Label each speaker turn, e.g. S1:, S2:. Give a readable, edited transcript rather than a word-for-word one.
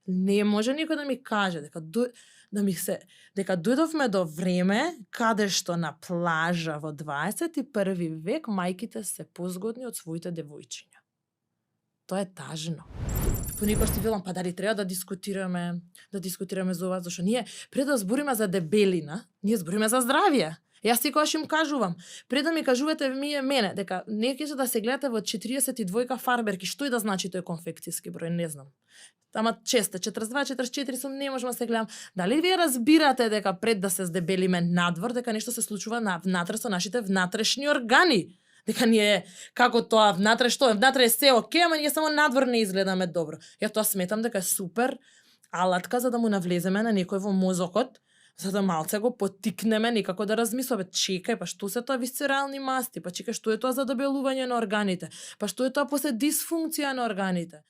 S1: Не може никој да ми каже да ми се дека дојдовме до време каде што на плажа во 21 век мајките се позгодни од своите девојчиња. Тоа е тажно. Понекогаш си велам, па дали треба да дискутираме за ова, зашто ние пред да збориме за дебелина, ние збориме за здравје. Јас секогаш им кажувам, пред да ми кажувате мене, дека не ќе да се гледате во 42 фарберки, што и да значи тој конфекцијски број, не знам. Ама често, 42, 44 сум, не можам да се гледам. Дали вие разбирате дека пред да се здебелиме надвор, дека нешто се случува внатре со нашите внатрешни органи? Дека ние, како тоа, внатре што е? Внатре е се окей, ама ние само надвор не изгледаме добро. Ја тоа сметам дека е супер алатка за да му навлеземе на некој во мозокот, за да малце го потикнеме некако да размислува. Чекај, па што се тоа висцерални масти? Па чекај, што е тоа за дебелување на органите? Па што е тоа после дисфункција на органите?